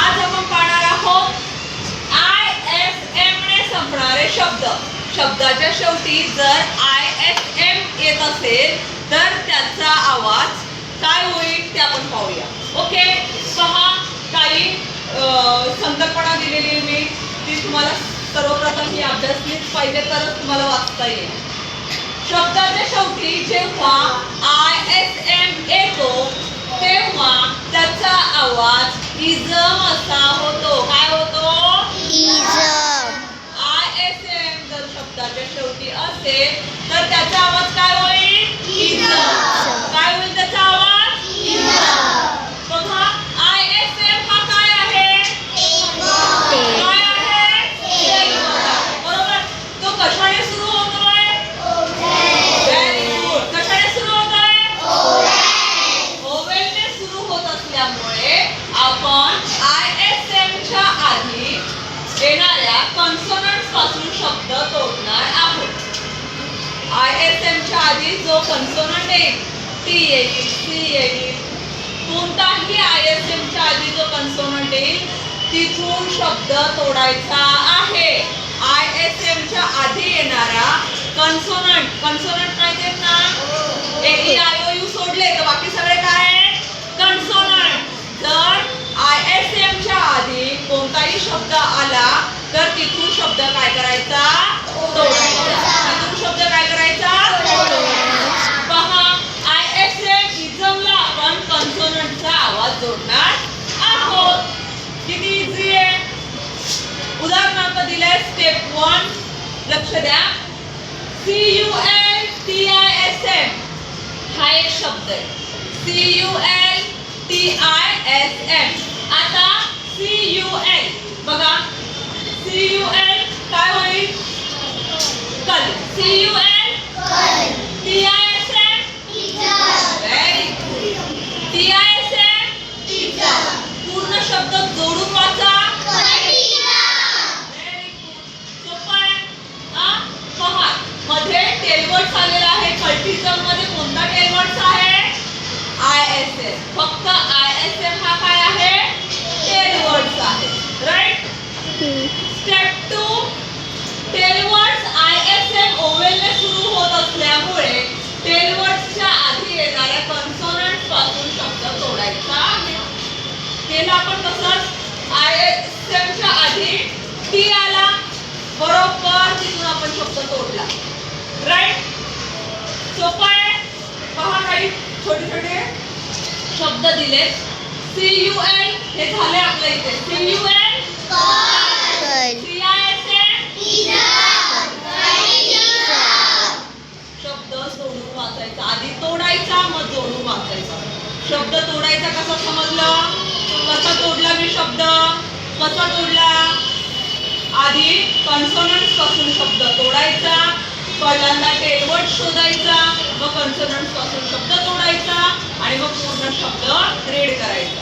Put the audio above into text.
आज आपण पाहणार आहोत ISM ने संपणारे शब्द. शब्दाच्या शेवटी जर ISM येत असेल तर त्याचा आवाज काय होईल ते आपण पाहूया. ओके, पहा काही संकल्पना दिलेली मी ती तुम्हाला सर्वप्रथम ही अभ्यासलीच पाहिजे तरच तुम्हाला वाचता येईल. शब्दाच्या शेवटी जेव्हा ISM येतो तेव्हा त्याचा आवाज इजम असा होतो. काय होतो? इजम. ISM जर शब्दाच्या शेवटी असेल तर त्याचा आवाज काय होईल? इजम. काय होईल त्याचा आवाज? इजम. बघा, ISM हा काय आहे? काय आहे? बरोबर. तो कशाने सुरू होतोय? Very good. कशाने सुरू होतोय? ओवेलने सुरू होत असल्यामुळे आपण ISM च्या आधी येणाऱ्या कन्सोनंट्स पासून शब्द तोडणार आहोत. ISM च्या आधी जो कन्सोनंट येईल, T येईल, C येईल, कोणताही ISM च्या आधी जो कन्सोनंट येईल तिथून शब्द तोडायचा आहे. ISM च्या आधी येणारा कन्सोनंट माहिती आहेत ना? AEIOU सोडले तर बाकी सगळे काय आहे? कन्सोनंट. जर ISM च्या आधी कोणताही शब्द आला तर तिथून शब्द काय करायचा? तोडायचा. तिथून शब्द काय करायचा? पहा, ISM इजमला आपण कन्सोनंटचा आवाज जोडणार आहोत. किती इझी आहे. उदाहरणार्थ दिले स्टेप 1. लक्ष द्या. CULTISM हा एक शब्द आहे. CULTISM. आता CUL बघा, CUL काय होईल? कल. CUL TISM very good. TISM पूर्ण शब्द जोडून वाचा. Very good. सोपं आहे. पहा, मध्ये टेलवर्ड्स आलेला आहे. कल्टिझम मध्ये कोणता टेलवर्ड्स आहे? ISM. फक्त ISM हा काय आहे? टेलवर्ड्स आहे. राईट. स्टेप 2. टेलवर्ड्स ISM ओवेलने सुरू होत असल्यामुळे टेलवर्ड्सच्या आधी येणाऱ्या कन्सोनंट्स पासून शब्द तोडायचा आहे. केलं आपण तसंच. ISM च्या आधी T आला, बरोबर तिथून आपण शब्द तोडला. राईट. सोपं आहे. पहा, काही छोटे छोटे शब्द दिले. CUL हे झाले आपल्या इथे. CUL शब्द जोडून वाचायचा. आधी तोडायचा मग जोडून वाचायचा. शब्द तोडायचा कसा समजलं? कसा तोडला मी शब्द? कसा तोडला? आधी कन्सोनंट्स पासून शब्द तोडायचा, पहिल्यांदा टेलवर्ड शोधायचा, मग कन्सोनंट्स पासून शब्द तोडायचा आणि मग पूर्ण शब्द रीड करायचा.